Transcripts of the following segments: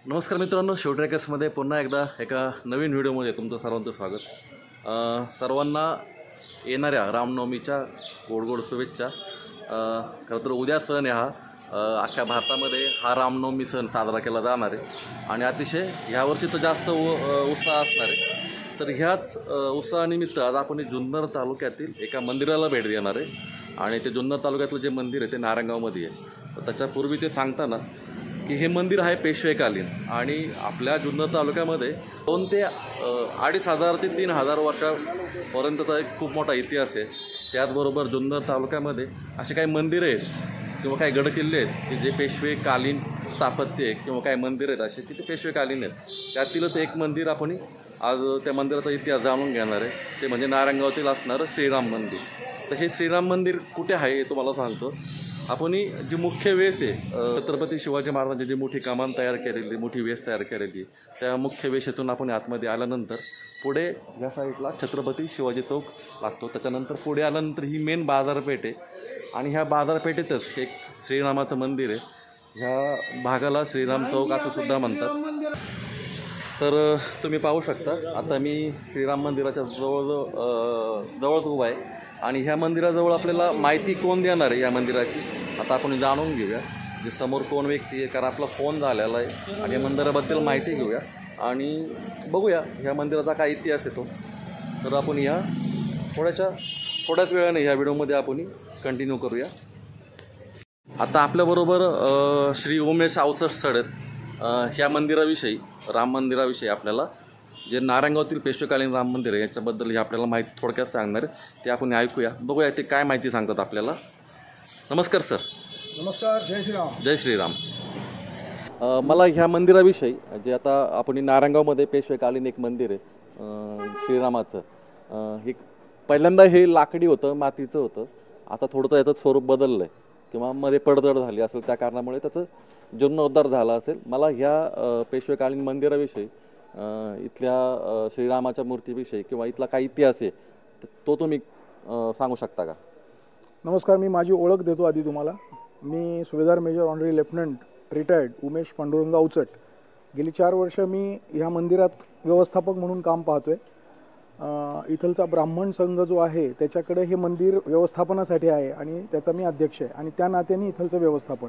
नमस्कार मित्रांनो, शो ट्रॅकर्समध्ये पुन्हा एकदा एका नवीन व्हिडिओमध्ये तुमचं सर्वांचं स्वागत। सर्वांना येणाऱ्या रामनवमीच्या गोड गोड शुभेच्छा। खरं तर उद्या सण आहे हा अख्ख्या भारतामध्ये हा रामनवमी सण साजरा केला जाणार आहे आणि अतिशय ह्यावर्षी तर जास्त उत्साह असणार आहे। तर ह्याच उत्साहानिमित्त आज आपण जुन्नर तालुक्यातील एका मंदिराला भेट देणार आहे आणि ते जुन्नर तालुक्यातलं जे मंदिर आहे ते नारायणगावमध्ये आहे। तर त्याच्यापूर्वी ते सांगताना की हे मंदिर आहे पेशवेकालीन आणि आपल्या जुन्नर तालुक्यामध्ये 2 ते 2,500 ते 3,000 वर्षापर्यंतचा एक खूप मोठा इतिहास आहे। त्याचबरोबर जुन्नर तालुक्यामध्ये असे काही मंदिरं आहेत किंवा काही गडकिल्ले आहेत की जे पेशवेकालीन स्थापत्य आहे किंवा काही मंदिरं आहेत असे तिथे पेशवेकालीन आहेत। त्यातीलच एक मंदिर आपण आज त्या मंदिराचा इतिहास जाणून घेणार आहे, ते म्हणजे नारायणगावातील असणारं श्रीराम मंदिर। तर हे श्रीराम मंदिर कुठे आहे हे तुम्हाला सांगतो। आपण जी मुख्य वेस आहे छत्रपती शिवाजी महाराजांची जी मोठी कमान तयार केलेली, मोठी वेस तयार केलेली, त्या मुख्य वेशेतून आपण आतमध्ये आल्यानंतर पुढे या साईडला छत्रपती शिवाजी चौक लागतो। त्याच्यानंतर पुढे आल्यानंतर ही मेन बाजारपेठ आहे आणि ह्या बाजारपेठेतच एक श्रीरामाचं मंदिर आहे। ह्या भागाला श्रीराम चौक असं सुद्धा म्हणतात। तर तुम्ही पाहू शकता आता मी श्रीराम मंदिराच्या जवळच उभा आहे आणि ह्या मंदिराजवळ आपल्याला माहिती कोण देणार आहे या मंदिराची आता आपण जाणून घेऊया। जे समोर कोण व्यक्ती आहे, कारण आपला फोन झालेला आहे आणि या मंदिराबद्दल माहिती घेऊया आणि बघूया ह्या मंदिराचा काय इतिहास येतो। तर आपण ह्या थोड्याच वेळाने ह्या व्हिडिओमध्ये आपण कंटिन्यू करूया। आता आपल्याबरोबर श्री उमेश अवचट आहेत। ह्या मंदिराविषयी, राम मंदिराविषयी आपल्याला जे नारायणगावातील पेशवेकालीन राम मंदिर आहे याच्याबद्दल हे आपल्याला माहिती थोडक्यात सांगणार आहे, ते आपण ऐकूया, बघूया ते काय माहिती सांगतात आपल्याला। नमस्कार सर। नमस्कार, जय श्रीराम। जय श्रीराम। मला ह्या मंदिराविषयी, जे आता आपण नारायणगावमध्ये पेशवेकालीन एक मंदिर आहे श्रीरामाचं, हे पहिल्यांदा हे लाकडी होतं, मातीचं होतं, आता थोडंसं याचं स्वरूप बदललं आहे किंवा मध्ये पडझड झाली असेल, त्या कारणामुळे त्याचं जीर्णोद्धार झाला असेल। मला ह्या पेशवेकालीन मंदिराविषयी, इथल्या श्रीरामाच्या मूर्तीविषयी किंवा इथला काय इतिहास आहे तो तुम्ही सांगू शकता का? नमस्कार, मी माझी ओळख देतो आधी तुम्हाला। मी Subedar major honorary lieutenant retired Umesh Pandurang Awachat. गेली 4 वर्ष मी ह्या मंदिरात व्यवस्थापक म्हणून काम पाहतोय। इथलचा ब्राह्मण संघ जो आहे त्याच्याकडे हे मंदिर व्यवस्थापनासाठी आहे आणि त्याचा मी अध्यक्ष आहे आणि त्या नात्याने इथलचं व्यवस्थापन।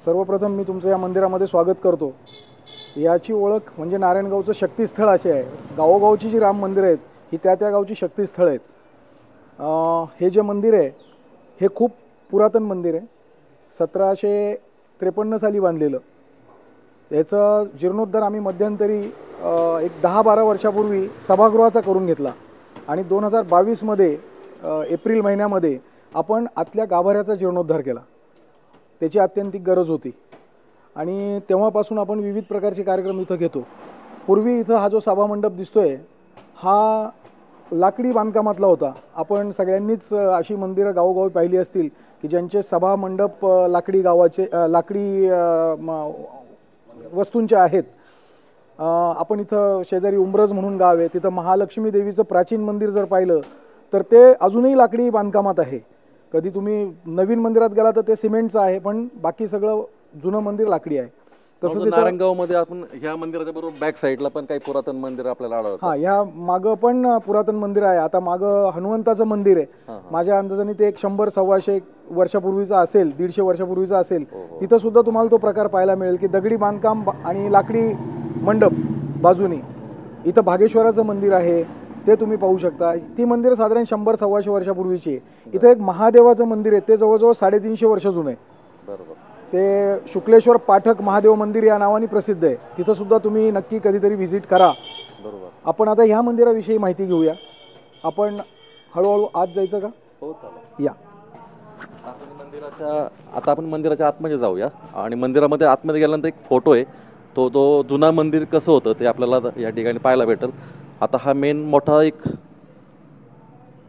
सर्वप्रथम मी तुमचं या मंदिरामध्ये स्वागत करतो। याची ओळख म्हणजे नारायणगावचं शक्तिस्थळ असे आहे। गावोगावची जी राम मंदिरं आहेत ही त्या गावची शक्तिस्थळ आहेत। हे जे मंदिर आहे हे खूप पुरातन मंदिर आहे, 1753 साली बांधलेलं। याचं जीर्णोद्धार आम्ही मध्यंतरी एक 10-12 वर्षापूर्वी सभागृहाचा करून घेतला आणि 2022मध्ये एप्रिल महिन्यामध्ये आपण आतल्या गाभाऱ्याचा जीर्णोद्धार केला। त्याची अत्यंतिक गरज होती आणि तेव्हापासून आपण विविध प्रकारचे कार्यक्रम इथं घेतो। पूर्वी इथं हा जो सभामंडप दिसतोय हा लाकडी बांधकामातला होता। आपण सगळ्यांनीच अशी मंदिरं गावोगावी पाहिली असतील की ज्यांचे सभामंडप लाकडी वस्तूंचे आहेत। आपण इथं शेजारी उंब्रज म्हणून गाव आहे, तिथं महालक्ष्मी देवीचं प्राचीन मंदिर जर पाहिलं तर ते अजूनही लाकडी बांधकामात आहे। कधी तुम्ही नवीन मंदिरात गेला तर ते सिमेंटचं आहे, पण बाकी सगळं जुनं मंदिर लाकडी आहे। तसंच नारायणगावमध्ये आपण ह्या मंदिराच्या बरोबर बॅक साईडला पण काही पुरातन मंदिर आपल्याला आढळतात। हां, ह्या मागं पण पुरातन मंदिर आहे। आता मागं हनुमंताचं मंदिर आहे, माझ्या अंदाजाने ते एक 100-125 वर्षापूर्वीचं असेल, 150 वर्षापूर्वीचं असेल। तिथं सुद्धा तुम्हाला तो प्रकार पाहायला मिळेल की दगडी बांधकाम आणि लाकडी मंडप बाजूनी। इथं भागेश्वराचं मंदिर आहे, ते तुम्ही पाहू शकता। ती मंदिर साधारण 100-125 वर्षापूर्वीची आहे। इथं एक महादेवाचं मंदिर आहे, ते जवळजवळ 350 वर्ष जुनं आहे। बरोबर। ते शुक्लेश्वर पाठक महादेव मंदिर या नावाने प्रसिद्ध आहे। तिथं सुद्धा तुम्ही नक्की कधीतरी व्हिजिट करा। बरोबर। आपण आता ह्या मंदिराविषयी माहिती घेऊया। आपण हळूहळू आत जायचं का? हो, चालेल या। आता आपण मंदिराच्या आतमध्ये जाऊया आणि मंदिरामध्ये आतमध्ये गेल्यानंतर एक फोटो आहे, तो जुना मंदिर कसं होतं ते आपल्याला या ठिकाणी पाहायला भेटेल। आता हा मेन मोठा एक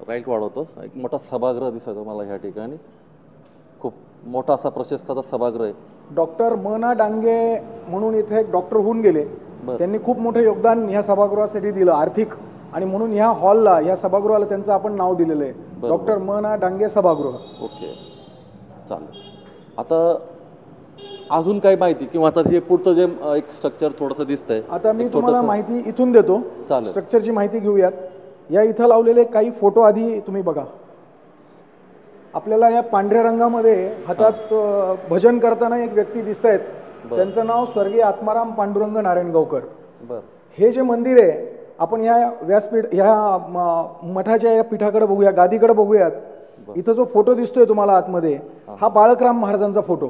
राईट वाढवतो, एक मोठा सभागृह दिसतो मला ह्या ठिकाणी, खूप मोठा असा प्रशस्त सभागृह आहे। डॉक्टर म.ना. डांगे म्हणून इथे एक डॉक्टर होऊन गेले, त्यांनी खूप मोठं योगदान ह्या सभागृहासाठी दिलं आर्थिक, आणि म्हणून ह्या हॉलला, ह्या सभागृहाला त्यांचं आपण नाव दिलेलं आहे, डॉक्टर म.ना. डांगे सभागृह। ओके, चालेल। आता अजून काही माहिती किंवा आता हे पुढचं जे एक स्ट्रक्चर थोडंसं दिसतंय, आता मी एक तुम्हाला छोटंसं- माहिती इथून देतो, चालेल. स्ट्रक्चरची माहिती घेऊयात. या इथं लावलेले काही फोटो आधी तुम्ही बघा. आपल्याला या पांढऱ्या रंगामध्ये हातात भजन करताना एक व्यक्ती दिसत आहेत. त्यांचं नाव स्वर्गीय आत्माराम पांडुरंग नारायणगावकर. बरं. हे जे मंदिर आहे, आपण ह्या व्यासपीठ ह्या मठाच्या या पीठाकडे बघूया, गादीकडे बघूयात. इथं जो फोटो दिसतोय तुम्हाला आतमध्ये, हा बाळकराम महाराजांचा फोटो.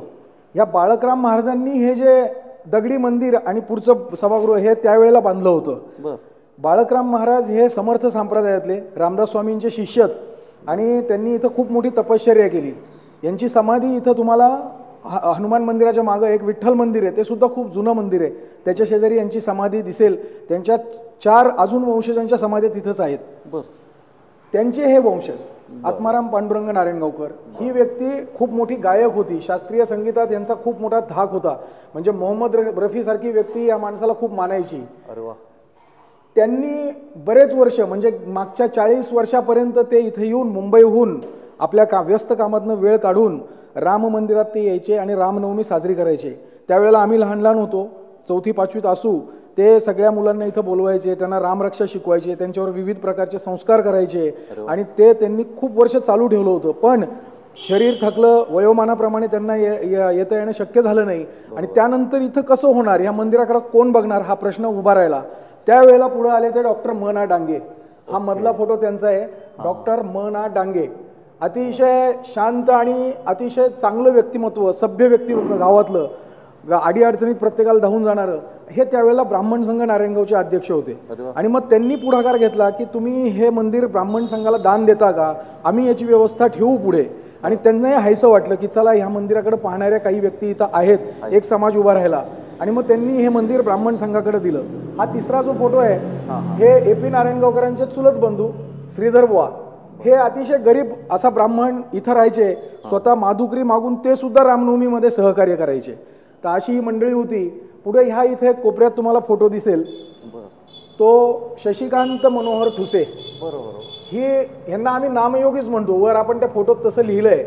या बाळकराम महाराजांनी हे जे दगडी मंदिर आणि पुढचं सभागृह हे त्यावेळेला बांधलं होतं. बरं. बाळकराम महाराज हे समर्थ संप्रदायातले रामदास स्वामींचे शिष्यच, आणि त्यांनी इथं खूप मोठी तपश्चर्या केली. यांची समाधी इथं तुम्हाला हनुमान मंदिराच्या मागं एक विठ्ठल मंदिर आहे, ते सुद्धा खूप जुनं मंदिर आहे, त्याच्या शेजारी यांची समाधी दिसेल. त्यांच्या 4 अजून वंशजांच्या समाधी तिथंच आहेत. बरं. त्यांचे हे वंशज आत्माराम पांडुरंग नारायणगावकर. ही व्यक्ती खूप मोठी गायक होती, शास्त्रीय संगीतात यांचा खूप मोठा धाक होता. म्हणजे मोहम्मद रफी सारखी व्यक्ती या माणसाला खूप मानायची. अरे वा. त्यांनी बरेच वर्ष म्हणजे मागच्या 40 वर्षापर्यंत ते इथे येऊन मुंबईहून आपल्या व्यस्त कामातनं वेळ काढून राम मंदिरात ते यायचे आणि रामनवमी साजरी करायचे. त्यावेळेला आम्ही लहान लहान होतो, 4थी 5वीत असू. ते सगळ्या मुलांना इथं बोलवायचे, त्यांना रामरक्षा शिकवायचे, त्यांच्यावर विविध प्रकारचे संस्कार करायचे. आणि ते त्यांनी खूप वर्ष चालू ठेवलं होतं. पण शरीर थकलं, वयोमानाप्रमाणे त्यांना येता येणं शक्य झालं नाही. आणि त्यानंतर इथं कसं होणार, ह्या मंदिराकडे कोण बघणार, हा प्रश्न उभा राहिला. त्यावेळेला पुढे आले ते डॉक्टर म.ना. डांगे. हा मधला फोटो त्यांचा आहे. डॉक्टर म.ना. डांगे अतिशय शांत आणि अतिशय चांगलं व्यक्तिमत्व, सभ्य व्यक्ती, गावातलं, अडीअडचणीत प्रत्येकाला धावून जाणारं. हे त्यावेळेला ब्राह्मण संघ नारायणगावचे अध्यक्ष होते. आणि मग त्यांनी पुढाकार घेतला की तुम्ही हे मंदिर ब्राह्मण संघाला दान देता का, आम्ही याची व्यवस्था ठेवू पुढे. आणि त्यांनाही हायसं वाटलं की चला ह्या मंदिराकडे पाहणाऱ्या काही व्यक्ती इथं आहेत, एक समाज उभा राहिला. आणि मग त्यांनी हे मंदिर ब्राह्मण संघाकडे दिलं. हा तिसरा जो फोटो आहे, हे ए.पी. नारायणगावकरांचे चुलत बंधू श्रीधर बुवा. हे अतिशय गरीब असा ब्राह्मण इथं राहायचे. स्वतः माधुकरी मागून ते सुद्धा रामनवमीमध्ये सहकार्य करायचे. तर अशी ही मंडळी होती. पुढे ह्या इथे कोपऱ्यात तुम्हाला फोटो दिसेल, तो शशिकांत मनोहर ठुसे. बरोबर. ही यांना आम्ही नामयोगीच म्हणतो. वर आपण त्या फोटोत तसं लिहिलंय.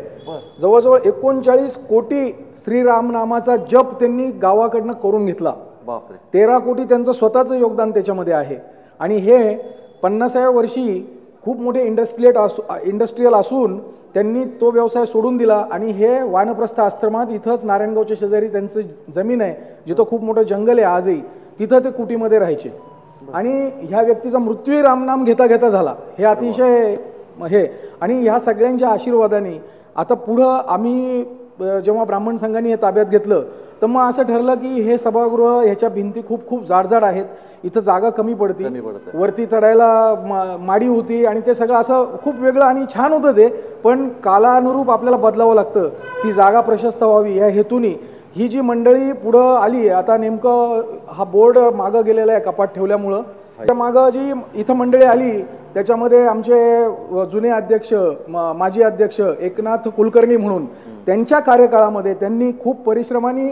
जवळजवळ 39 कोटी श्रीराम नामाचा जप त्यांनी गावाकडनं करून घेतला. बापरे. 13 कोटी त्यांचं स्वतःचं योगदान त्याच्यामध्ये आहे. आणि हे 50व्या वर्षी खूप मोठे इंडस्ट्रियल असून त्यांनी तो व्यवसाय सोडून दिला आणि हे वानप्रस्थ आश्रमात इथंच नारायणगावच्या शेजारी त्यांचं जमीन आहे, जिथं खूप मोठं जंगल आहे आजही, तिथं ते कुटीमध्ये राहायचे. आणि ह्या व्यक्तीचा मृत्यूही रामनाम घेता घेता झाला. हे अतिशय हे. आणि ह्या सगळ्यांच्या आशीर्वादाने आता पुढं आम्ही जेव्हा ब्राह्मण संघाने हे ताब्यात घेतलं, तर मग असं ठरलं की हे सभागृह ह्याच्या भिंती खूप खूप जाडजाड आहेत, इथं जागा कमी पडते, वरती चढायला माडी होती आणि ते सगळं असं खूप वेगळं आणि छान होतं ते. पण कालानुरूप आपल्याला बदलावं लागतं, ती जागा प्रशस्त व्हावी या हेतूने ही जी मंडळी पुढं आली. आता नेमकं हा बोर्ड मागं गेलेला आहे कपाट ठेवल्यामुळं. त्या मागं जी इथं मंडळी आली त्याच्यामध्ये आमचे जुने अध्यक्ष, माजी अध्यक्ष एकनाथ कुलकर्णी म्हणून, त्यांच्या कार्यकाळामध्ये त्यांनी खूप परिश्रमाने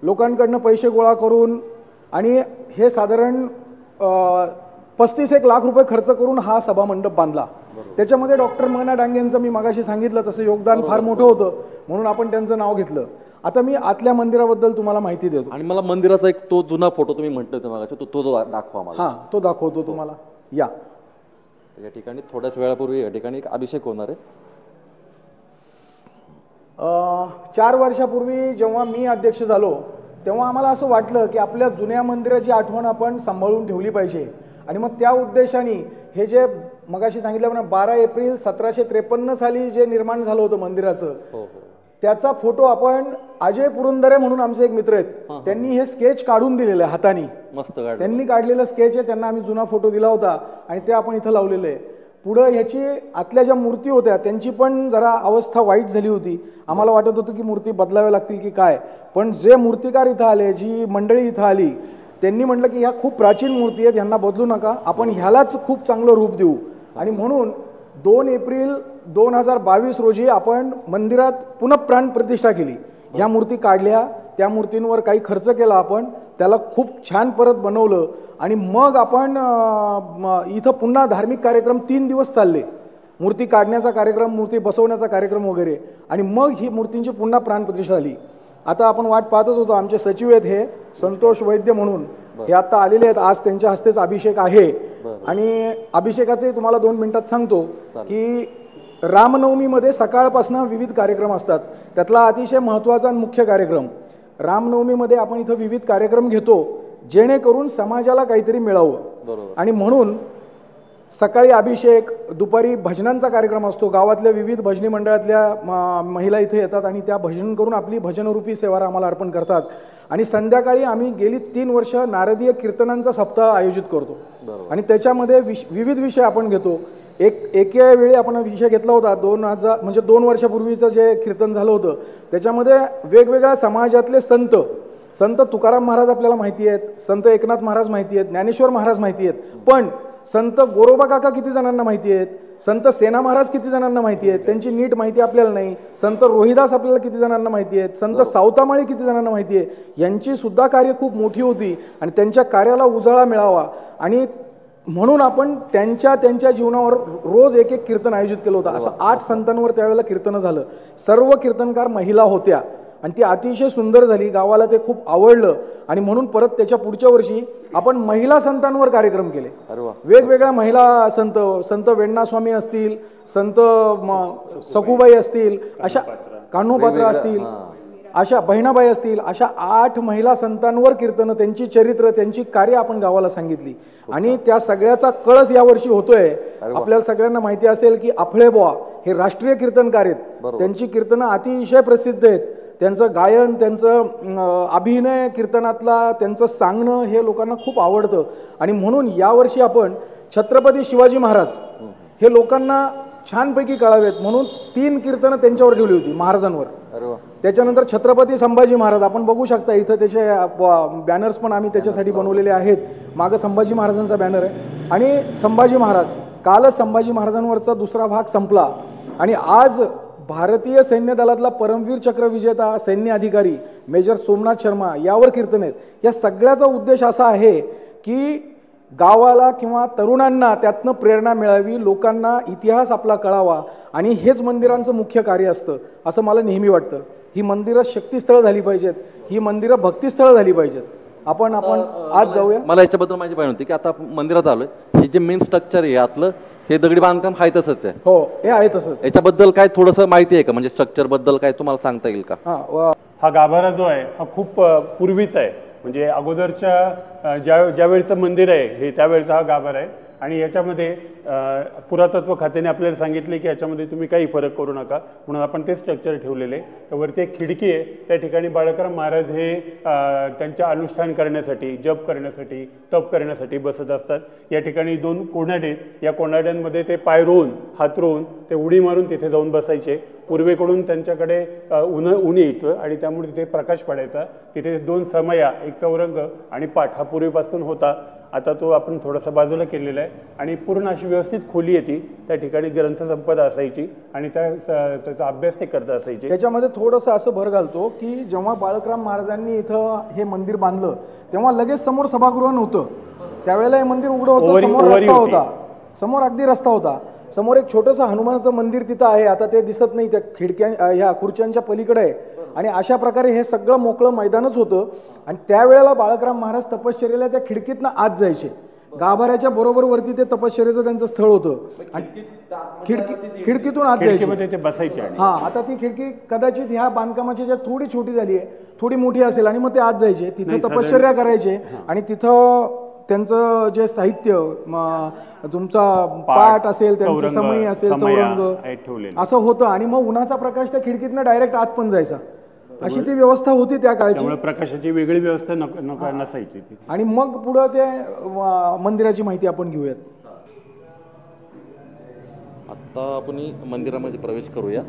लोकांकडनं पैसे गोळा करून आणि हे साधारण 35-1 लाख रुपये खर्च करून हा सभामंडप बांधला. त्याच्यामध्ये डॉक्टर म.ना. डांगेंचं मी मगाशी सांगितलं तसं योगदान फार मोठं होतं, म्हणून आपण त्यांचं नाव घेतलं. आता मी आतल्या मंदिराबद्दल तुम्हाला माहिती देतो. आणि मला मंदिराचा एक तो जुना फोटो तुम्ही म्हटलं होतं मागाशी, तो दाखवा मला. हां, तो दाखवतो तुम्हाला. या या ठिकाणी थोड्याच वेळापूर्वी या ठिकाणी एक अभिषेक होणार आहे. 4 वर्षापूर्वी जेव्हा मी अध्यक्ष झालो तेव्हा आम्हाला असं वाटलं की आपल्या जुन्या मंदिराची आठवण आपण सांभाळून ठेवली पाहिजे. आणि मग त्या उद्देशाने हे जे मगाशी सांगितल्याप्रमाणे 12 एप्रिल 1753 साली जे निर्माण झालं होतं मंदिराचं, त्याचा फोटो आपण अजय पुरंदरे म्हणून आमचे एक मित्र आहेत, त्यांनी हे स्केच काढून दिलेलं आहे हाताने. मस्त त्यांनी काढलेलं स्केच आहे. त्यांना आम्ही जुना फोटो दिला होता आणि ते आपण इथं लावलेलं आहे. पुढं ह्याची आतल्या ज्या मूर्ती होत्या त्यांची पण जरा अवस्था वाईट झाली होती. आम्हाला वाटत होतं की मूर्ती बदलाव्या लागतील की काय, पण जे मूर्तिकार इथं आले, जी मंडळी इथं आली, त्यांनी म्हटलं की ह्या खूप प्राचीन मूर्ती आहेत, ह्यांना बदलू नका, आपण ह्यालाच खूप चांगलं रूप देऊ. आणि म्हणून 2 एप्रिल 2022 रोजी आपण मंदिरात पुन्हा प्राण प्रतिष्ठा केली. ह्या मूर्ती काढल्या, त्या मूर्तींवर काही खर्च केला आपण, त्याला खूप छान परत बनवलं आणि मग आपण इथं पुन्हा धार्मिक कार्यक्रम 3 दिवस चालले. मूर्ती काढण्याचा कार्यक्रम, मूर्ती बसवण्याचा कार्यक्रम वगैरे, आणि मग ही मूर्तींची पुन्हा प्राणप्रतिष्ठा झाली. आता आपण वाट पाहतच होतो, आमचे सचिव आहेत हे संतोष वैद्य म्हणून, हे आता आलेले आहेत. आज त्यांच्या हस्तेच अभिषेक आहे आणि अभिषेकाचे तुम्हाला 2 मिनिटात सांगतो की रामनवमीमध्ये सकाळपासून विविध कार्यक्रम असतात. त्यातला अतिशय महत्त्वाचा आणि मुख्य कार्यक्रम रामनवमीमध्ये आपण इथं विविध कार्यक्रम घेतो जेणेकरून समाजाला काहीतरी मिळावं. आणि म्हणून सकाळी अभिषेक, दुपारी भजनांचा कार्यक्रम असतो. गावातल्या विविध भजनी मंडळातल्या महिला इथे येतात आणि त्या भजन करून आपली भजनरूपी सेवा आम्हाला अर्पण करतात. आणि संध्याकाळी आम्ही गेली 3 वर्ष नारदीय कीर्तनांचा सप्ताह आयोजित करतो आणि त्याच्यामध्ये विविध विषय आपण घेतो. एके वेळी आपण विषय घेतला होता 2 वर्षापूर्वीचं जे कीर्तन झालं होतं त्याच्यामध्ये वेगवेगळ्या समाजातले संत तुकाराम महाराज आपल्याला माहिती आहेत, संत एकनाथ महाराज माहिती आहेत, ज्ञानेश्वर महाराज माहिती आहेत, पण संत गोरोबा काका किती जणांना माहिती आहेत, संत सेना महाराज किती जणांना माहिती आहेत, त्यांची नीट माहिती आपल्याला नाही. संत रोहिदास आपल्याला किती जणांना माहिती आहेत, संत सावतामाळी किती जणांना माहिती आहे. यांची सुद्धा कार्य खूप मोठी होती आणि त्यांच्या कार्याला उजाळा मिळावा आणि म्हणून आपण त्यांच्या जीवनावर रोज एक कीर्तन आयोजित केलं होतं. असं 8 संतांवर त्यावेळेला कीर्तन झालं. सर्व कीर्तनकार महिला होत्या आणि ती अतिशय सुंदर झाली. गावाला ते खूप आवडलं आणि म्हणून परत त्याच्या पुढच्या वर्षी आपण महिला संतांवर कार्यक्रम केले. वेगवेगळ्या महिला संत वेण्णास्वामी असतील, संत सखुबाई असतील, अशा कान्होपात्रा असतील, अशा बहिणाबाई असतील, अशा 8 महिला संतांवर कीर्तन, त्यांची चरित्र, त्यांची कार्य आपण गावाला सांगितली. आणि त्या सगळ्याचा कळस यावर्षी होतोय. आपल्याला सगळ्यांना माहिती असेल की अफळेबुवा हे राष्ट्रीय कीर्तनकार आहेत. त्यांची कीर्तनं अतिशय प्रसिद्ध आहेत. त्यांचं गायन, त्यांचं अभिनय कीर्तनातला, त्यांचं सांगणं हे लोकांना खूप आवडतं. आणि म्हणून यावर्षी आपण छत्रपती शिवाजी महाराज हे लोकांना छानपैकी कळावेत म्हणून 3 कीर्तनं त्यांच्यावर ठेवली होती, महाराजांवर. त्याच्यानंतर छत्रपती संभाजी महाराज आपण बघू शकता इथं, त्याचे बॅनर्स पण आम्ही त्याच्यासाठी बनवलेले आहेत. मागं संभाजी महाराजांचा बॅनर आहे. आणि संभाजी महाराज, कालच संभाजी महाराजांवरचा 2रा भाग संपला आणि आज भारतीय सैन्य दलातला परमवीर चक्र विजेता सैन्य अधिकारी मेजर सोमनाथ शर्मा यावर कीर्तन आहेत. या सगळ्याचा उद्देश असा आहे की गावाला किंवा तरुणांना त्यातनं प्रेरणा मिळावी, लोकांना इतिहास आपला कळावा आणि हेच मंदिरांचं मुख्य कार्य असतं असं मला नेहमी वाटतं. ही मंदिरं शक्तिस्थळं झाली पाहिजेत, ही मंदिरं भक्तिस्थळं झाली पाहिजेत. आपण आज जाऊया. मला याच्याबद्दल माझी पाहिजे होती की आता मंदिरात आलोय, हे जे मेन स्ट्रक्चर आहे यातलं हे दगडी बांधकाम आहे तसंच आहे. हो, हे आहे तसंच. याच्याबद्दल काय थोडंसं माहिती आहे का, म्हणजे स्ट्रक्चर बद्दल काय तुम्हाला सांगता येईल का? हा गाभारा जो आहे हा खूप पूर्वीचा आहे. म्हणजे अगोदरच्या ज्यावेळचं मंदिर आहे हे त्यावेळचा हा गाभारा आहे. आणि याच्यामध्ये पुरातत्व खात्याने आपल्याला सांगितले की याच्यामध्ये तुम्ही काही फरक करू नका म्हणून आपण ते स्ट्रक्चर ठेवलेले. त्यावरती एक खिडकी आहे, त्या ठिकाणी बाळकराम महाराज हे त्यांच्या अनुष्ठान करण्यासाठी, जप करण्यासाठी, तप करण्यासाठी बसत असतात. या ठिकाणी 2 कोणाडे, या कोणाड्यांमध्ये ते पाय रोवून, हात रोवून ते उडी मारून तिथे जाऊन बसायचे. पूर्वेकडून त्यांच्याकडे ऊन यायचं आणि त्यामुळे तिथे प्रकाश पडायचा. तिथे 2 समया, एक चौरंग आणि पाठ हा पूर्वीपासून होता. आता तो आपण थोडासा बाजूला केलेला आहे आणि पूर्ण अशी व्यवस्थित खोली येते. त्या ठिकाणी ग्रंथसंपदा असायची आणि त्याचा अभ्यास ते करता असायचे. त्याच्यामध्ये थोडंसं असं भर घालतो की जेव्हा बाळकराम महाराजांनी इथं हे मंदिर बांधलं तेव्हा लगेच समोर सभागृह नव्हतं. त्यावेळेला हे मंदिर उघडं होतं, समोर रस्ता होता, समोर अगदी रस्ता होता. समोर एक छोटंसं हनुमानाचं मंदिर तिथं आहे, आता ते दिसत नाही, त्या ह्या खुर्च्यांच्या पलीकडे आहे. आणि अशा प्रकारे हे सगळं मोकळं मैदानच होतं. आणि त्यावेळेला बाळकराम महाराज तपश्चर्येला त्या खिडकीतनं आत जायचे. गाभाऱ्याच्या बरोबर वरती ते तपश्चर्येचं त्यांचं स्थळ होतं आणि खिडकीतून आत जायचे. हा, आता ती खिडकी कदाचित ह्या बांधकामाची ज्या थोडी छोटी झाली आहे, थोडी मोठी असेल आणि मग ते आत जायचे, तिथं तपश्चर्या करायचे आणि तिथं त्यांचं जे साहित्य, तुमचा पाठ असेल, त्यांचं समई असेल, चौरंग असं होतं. आणि मग उन्हाचा प्रकाश त्या खिडकीतनं डायरेक्ट आत पण जायचा. अशी ती व्यवस्था होती त्या काळची. प्रकाशाची वेगळी व्यवस्था नसायची. आणि मग पुढं ते मंदिराची माहिती आपण घेऊयात. आता आपण मंदिरामध्ये प्रवेश करूया.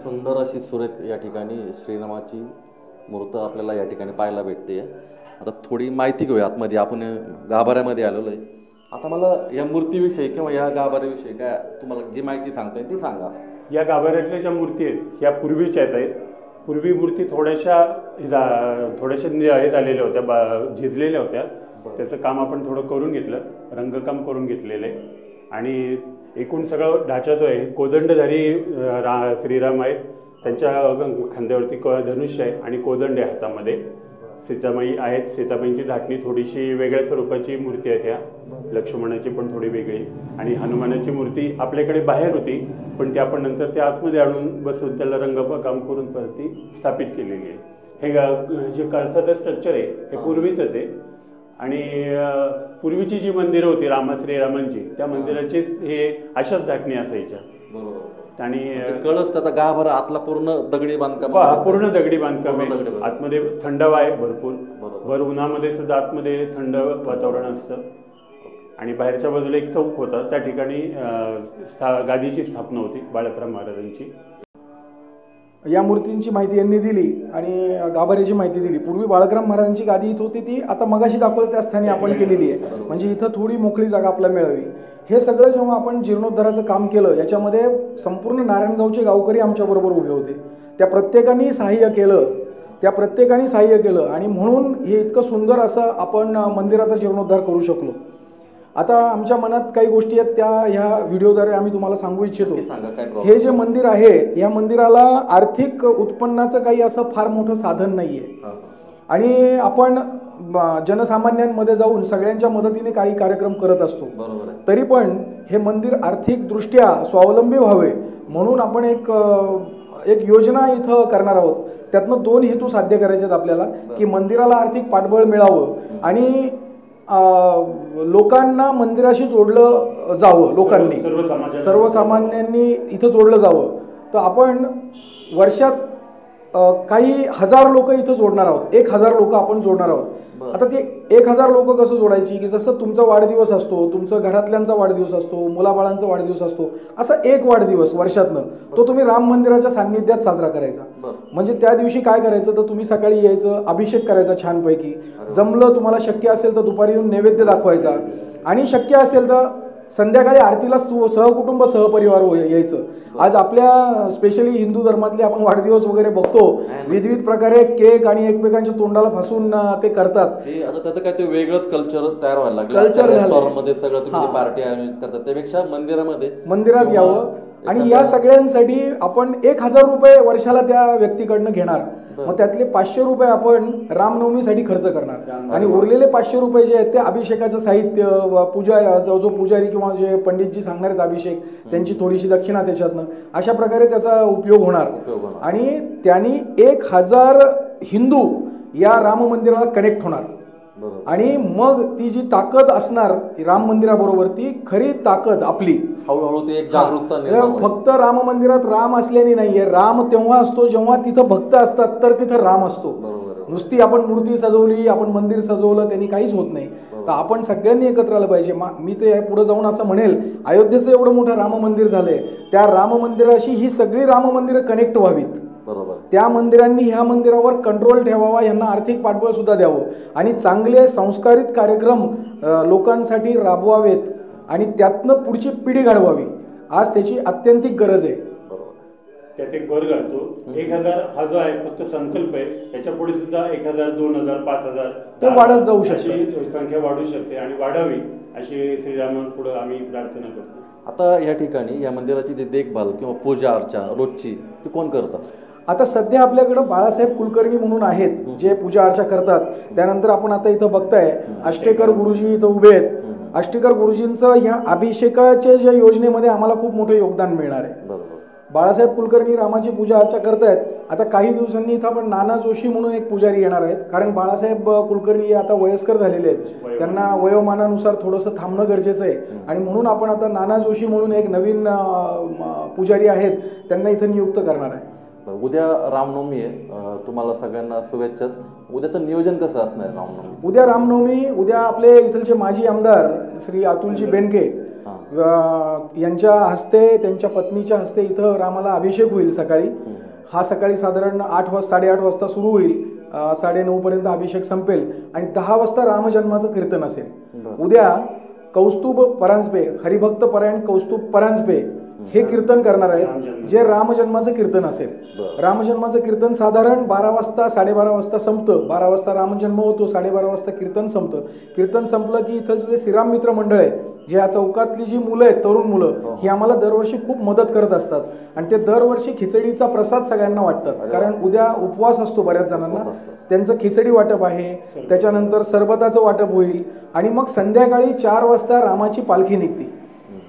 सुंदर अशी सुरेख या ठिकाणी श्रीरामाची मूर्त आपल्याला या ठिकाणी पाहायला भेटते. आता थोडी माहिती घेऊया आतमध्ये. आपण गाभाऱ्यामध्ये आलेलो आहे. आता मला या मूर्तीविषयी किंवा या गाभाऱ्याविषयी काय तुम्हाला जी माहिती सांगता येईल ती सांगा. या गाभाऱ्यातल्या ज्या मूर्ती आहेत ह्या पूर्वीच्याच आहेत. पूर्वी मूर्ती थोड्याशा हे झालेल्या होत्या, झिजलेल्या होत्या. त्याचं काम आपण थोडं करून घेतलं, रंगकाम करून घेतलेलं आहे. आणि एकूण सगळं ढाचा जो आहे कोदंडधारी श्रीराम आहेत. त्यांच्या खांद्यावरती धनुष्य आहे आणि कोदंड आहे हातामध्ये. सीतामाई आहेत. सीतामाईंची धाटणी थोडीशी वेगळ्या स्वरूपाची मूर्ती आहे. त्या लक्ष्मणाची पण थोडी वेगळी आणि हनुमानाची मूर्ती आपल्याकडे बाहेर होती, पण ती आपण नंतर त्या आतमध्ये आणून बसवून त्याला रंगकाम करून परत ती स्थापित केलेली आहे. हे जे कळसाचं स्ट्रक्चर आहे हे पूर्वीचंच आहे आणि पूर्वीची जी मंदिरं होती श्रीरामांची त्या मंदिराची हे अशाच धाटणी असायच्या. बरोबर. आणि कळस त्याचा गाभरा आतला पूर्ण दगडी बांधकाम, पूर्ण दगडी बांधकाम आहे. आतमध्ये थंडावा आहे भरपूर. भर उन्हामध्ये सुद्धा आतमध्ये थंड वातावरण असतं आणि बाहेरच्या बाजूला एक चौक होता, त्या ठिकाणी गादीची स्थापना होती बाळकराम महाराजांची. या मूर्तींची माहिती यांनी दिली आणि गाभाऱ्याची माहिती दिली. पूर्वी बाळकराम महाराजांची गादी इथं होती, ती आता मगाशी दाखवलं त्या स्थानी आपण केलेली आहे, म्हणजे इथं थोडी मोकळी जागा आपल्याला मिळावी. हे सगळं जेव्हा आपण जीर्णोद्धाराचं काम केलं, याच्यामध्ये संपूर्ण नारायणगावचे गावकरी आमच्याबरोबर उभे होते. त्या प्रत्येकाने सहाय्य केलं आणि म्हणून हे इतकं सुंदर असं आपण मंदिराचा जीर्णोद्धार करू शकलो. आता आमच्या मनात काही गोष्टी आहेत, त्या ह्या व्हिडिओद्वारे आम्ही तुम्हाला सांगू इच्छितो. हे जे मंदिर आहे, या मंदिराला आर्थिक उत्पन्नाचं काही असं फार मोठं साधन नाही आहे आणि आपण जनसामान्यांमध्ये जाऊन सगळ्यांच्या मदतीने काही कार्यक्रम करत असतो. तरी पण हे मंदिर आर्थिकदृष्ट्या स्वावलंबी व्हावे म्हणून आपण एक योजना इथं करणार आहोत. त्यातनं 2 हेतू साध्य करायचे आहेत आपल्याला, की मंदिराला आर्थिक पाठबळ मिळावं आणि लोकांना मंदिराशी जोडलं जावं. लोकांनी सर्वसामान्यांनी इथं जोडलं जावं. तर आपण वर्षात काही हजार लोक इथं जोडणार आहोत. 1000 लोक आपण जोडणार आहोत. आता ते 1000 लोक कसं जोडायची, की जसं तुमचा वाढदिवस असतो, तुमचं घरातल्यांचा वाढदिवस असतो, मुलाबाळांचा वाढदिवस असतो, असा एक वाढदिवस वर्षातनं तो तुम्ही राम मंदिराच्या सान्निध्यात साजरा करायचा. म्हणजे त्या दिवशी काय करायचं, तर तुम्ही सकाळी यायचं, अभिषेक करायचा छानपैकी. जमलं तुम्हाला शक्य असेल तर दुपारी येऊन नैवेद्य दाखवायचा आणि शक्य असेल तर संध्याकाळी आरतीला सहकुटुंब सहपरिवार यायचं. आज आपल्या स्पेशली हिंदू धर्मातले आपण वाढदिवस वगैरे बघतो, विविध प्रकारे केक आणि एकमेकांच्या तोंडाला फसून ते करतात. आता त्याचं काय ते वेगळंच कल्चर तयार व्हायला लागलं. कल्चर रेस्टॉरंटमध्ये सगळं तुम्ही पार्टी आयोजित करतात, त्यापेक्षा मंदिरात यावं. आणि या सगळ्यांसाठी आपण 1000 रुपये वर्षाला त्या व्यक्तीकडनं घेणार. मग त्यातले 500 रुपये आपण रामनवमीसाठी खर्च करणार आणि उरलेले 500 रुपये जे आहेत ते अभिषेकाचं साहित्य, जो पुजारी किंवा जे पंडितजी सांगणार आहेत अभिषेक, त्यांची थोडीशी दक्षिणा त्याच्यातनं, अशा प्रकारे त्याचा उपयोग होणार. आणि त्यांनी 1000 हिंदू या राम मंदिराला कनेक्ट होणार आणि मग ती जी ताकद असणार राम मंदिराबरोबर, ती खरी ताकद आपली हळूहळू ती एक जागरूकता. फक्त राम मंदिरात राम असल्याने नाहीये, राम तेव्हा असतो जेव्हा तिथं भक्त असतात, तर तिथं राम असतो. नुसती आपण मूर्ती सजवली, आपण मंदिर सजवलं, त्यांनी काहीच होत नाही. तर आपण सगळ्यांनी एकत्र आलं पाहिजे. मी ते पुढे जाऊन असं म्हणेल, अयोध्येचं एवढं मोठं राम मंदिर झालंय, त्या राम मंदिराशी ही सगळी राम मंदिरं कनेक्ट व्हावीत. त्या मंदिरांनी ह्या मंदिरावर कंट्रोल ठेवावा, यांना आर्थिक पाठबळ सुद्धा द्यावं आणि चांगले संस्कारित कार्यक्रम लोकांसाठी राबवावेत आणि त्यातनं पुढची पिढी घडवावी. आज त्याची अत्यंतिक गरज आहे. त्यात एक भर घालतो. 1000 हा जो आहे फक्त संकल्प आहे, याच्या पुढे सुद्धा 1000, 2000, 5000 ते वाढत जाऊ शकते, संख्या वाढू शकते आणि वाढावी अशी श्रीरामांपुढे आम्ही प्रार्थना करतो. आता या ठिकाणी या मंदिराची जी देखभाल किंवा पूजा अर्चा रोजची ती कोण करतात? आता सध्या आपल्याकडं बाळासाहेब कुलकर्णी म्हणून आहेत जे पूजा अर्चा करतात. त्यानंतर आपण आता इथं बघताय आष्टेकर गुरुजी इथं उभे आहेत. आष्टेकर गुरुजींचं ह्या अभिषेकाच्या ज्या योजनेमध्ये आम्हाला खूप मोठं योगदान मिळणार आहे. बाळासाहेब कुलकर्णी रामाची पूजा अर्चा करतायत. आता काही दिवसांनी इथं आपण नाना जोशी म्हणून एक पुजारी येणार आहेत, कारण बाळासाहेब कुलकर्णी आता वयस्कर झालेले आहेत, त्यांना वयोमानानुसार थोडंसं थांबणं गरजेचं आहे आणि म्हणून आपण आता नाना जोशी म्हणून एक नवीन पुजारी आहेत, त्यांना इथं नियुक्त करणार आहे. उद्या रामनवमी आहे, तुम्हाला सगळ्यांना शुभेच्छाच. उद्याचं नियोजन कसं असणार रामनवमी? उद्या रामनवमी, उद्या आपले इथलचे माजी आमदार श्री अतुलजी बेनके यांच्या हस्ते, त्यांच्या पत्नीच्या हस्ते इथं रामाला अभिषेक होईल सकाळी. हा सकाळी साधारण 8:30 वाजता सुरू होईल, 9:30 पर्यंत अभिषेक संपेल आणि 10 वाजता रामजन्माचं कीर्तन असेल. उद्या कौस्तुभ परांजपे, हरिभक्त परायण कौस्तुभ परांजपे हे कीर्तन करणार आहेत, जे रामजन्माचं कीर्तन असेल. रामजन्माचं कीर्तन साधारण 12 वाजता 12:30 वाजता संपतं. 12 वाजता रामजन्म होतो, 12:30 वाजता कीर्तन संपतं. कीर्तन संपलं की इथं जे श्रीराम मित्र मंडळ आहे जे या चौकातली जी मुलं आहेत, तरुण मुलं, ही आम्हाला दरवर्षी खूप मदत करत असतात आणि ते दरवर्षी खिचडीचा प्रसाद सगळ्यांना वाटतात. कारण उद्या उपवास असतो बऱ्याच जणांना, त्यांचं खिचडी वाटप आहे, त्याच्यानंतर सरबताचं वाटप होईल आणि मग संध्याकाळी 4 वाजता रामाची पालखी निघते.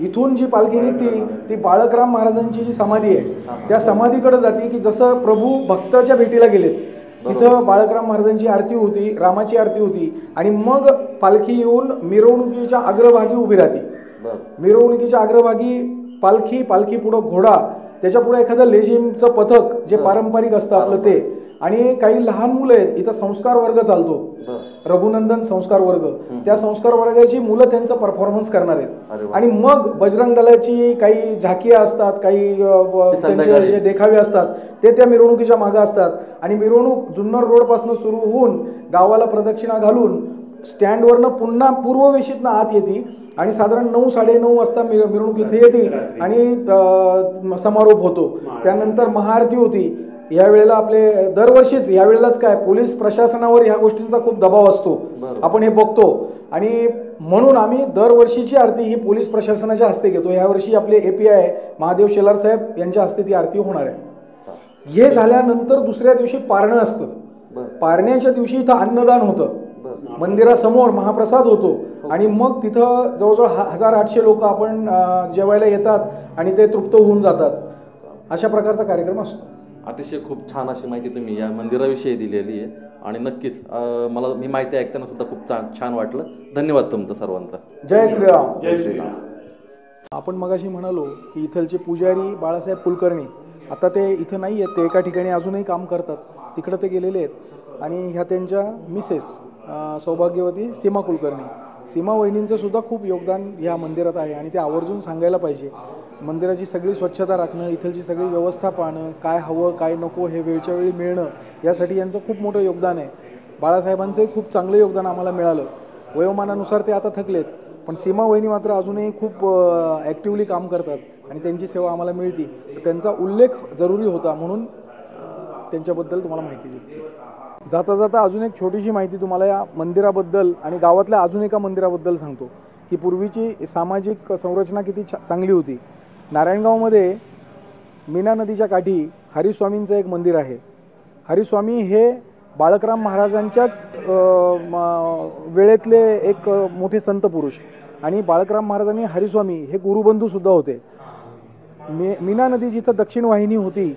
इथून जी पालखी निघते ती बाळकराम महाराजांची जी समाधी आहे त्या समाधीकडे जाते, की जसं प्रभू भक्ताच्या भेटीला गेलेत तिथं बाळकराम महाराजांची आरती होती, रामाची आरती होती आणि मग पालखी येऊन मिरवणुकीच्या अग्रभागी उभी राहते. मिरवणुकीच्या अग्रभागी पालखी पुढं घोडा, त्याच्या पुढे एखादं लेझिमचं पथक जे पारंपरिक असतं आपलं ते, आणि काही लहान मुलं आहेत. इथं संस्कार वर्ग चालतो, रघुनंदन संस्कार वर्ग, त्या संस्कार वर्गाची मुलं त्यांचं परफॉर्मन्स करणार आहेत. आणि मग बजरंग दलाची काही झाकिया असतात, काही त्यांचे जे देखावे असतात ते त्या मिरवणुकीच्या मागं असतात आणि मिरवणूक जुन्नर रोडपासून सुरू होऊन गावाला प्रदक्षिणा घालून स्टँडवरनं पुन्हा पूर्ववेशीतनं आत येते आणि साधारण 9-9:30 वाजता मिरवणूक इथे येते आणि समारोप होतो. त्यानंतर महाआरती होती. यावेळेला आपले दरवर्षीच यावेळेलाच काय पोलीस प्रशासनावर ह्या गोष्टींचा खूप दबाव असतो, आपण हे बघतो आणि म्हणून आम्ही दरवर्षीची आरती ही पोलीस प्रशासनाच्या हस्ते घेतो. यावर्षी आपले API महादेव शेलार साहेब यांच्या हस्ते ती आरती होणार आहे. हे झाल्यानंतर दुसऱ्या दिवशी पारणं असतं. पारण्याच्या दिवशी इथं अन्नदान होतं, मंदिरासमोर महाप्रसाद होतो आणि मग तिथं जवळजवळ 1800 लोक आपण जेवायला येतात आणि ते तृप्त होऊन जातात. अशा प्रकारचा कार्यक्रम असतो. अतिशय खूप छान अशी माहिती तुम्ही या मंदिराविषयी दिलेली आहे आणि नक्कीच मी माहिती ऐकताना सुद्धा खूप छान वाटलं. धन्यवाद तुमचं सर्वांचा. जय श्रीराम. जय श्रीराम. आपण मगाशी म्हणालो की इथलचे पुजारी बाळासाहेब कुलकर्णी आता ते इथं नाही आहेत, ते एका ठिकाणी अजूनही काम करतात, तिकडं ते गेलेले आहेत. आणि ह्या त्यांच्या मिसेस सौभाग्यवती सीमा कुलकर्णी, सीमा वहिनींचं सुद्धा खूप योगदान ह्या मंदिरात आहे आणि ते आवर्जून सांगायला पाहिजे. मंदिराची सगळी स्वच्छता राखणं, इथलची सगळी व्यवस्था पाहणं, काय हवं काय नको हे वेळच्या वेळी मिळणं, यासाठी यांचं खूप मोठं योगदान आहे. बाळासाहेबांचंही खूप चांगलं योगदान आम्हाला मिळालं. वयोमानानुसार ते आता थकलेत, पण सीमा वहिनी मात्र अजूनही खूप ॲक्टिव्हली काम करतात आणि त्यांची सेवा आम्हाला मिळते. त्यांचा उल्लेख जरुरी होता म्हणून त्यांच्याबद्दल तुम्हाला माहिती दिली. जाता जाता अजून एक छोटीशी माहिती तुम्हाला या मंदिराबद्दल आणि गावातल्या अजून एका मंदिराबद्दल सांगतो की पूर्वीची सामाजिक संरचना किती चांगली होती. नारायणगावमध्ये मीना नदीच्या काठी हरिस्वामींचं एक मंदिर आहे. हरिस्वामी हे बाळकराम महाराजांच्याच वेळेतले एक मोठे संत पुरुष आणि बाळकराम महाराजांनी हरिस्वामी हे गुरुबंधूसुद्धा होते. मीना नदी जिथं दक्षिण वाहिनी होती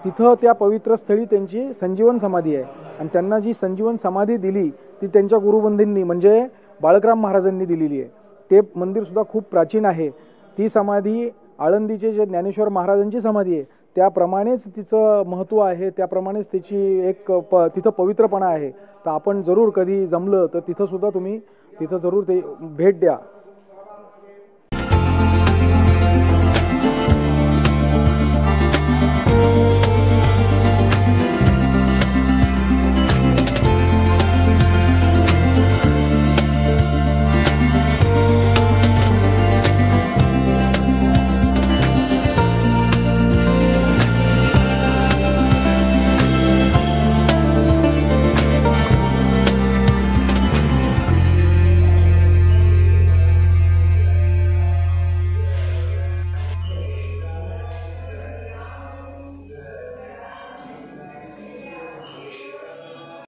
तिथं त्या पवित्र स्थळी त्यांची संजीवन समाधी आहे आणि त्यांना जी संजीवन समाधी दिली ती त्यांच्या गुरुबंधूंनी म्हणजे बाळकराम महाराजांनी दिलेली आहे. ते मंदिरसुद्धा खूप प्राचीन आहे. ती समाधी आळंदीचे जे ज्ञानेश्वर महाराजांची समाधी आहे त्याप्रमाणेच तिचं महत्त्व आहे, त्याप्रमाणेच तिची एक तिथं पवित्रपणा आहे. तर आपण जरूर कधी जमलं तर तिथंसुद्धा तुम्ही तिथं जरूर ते भेट द्या.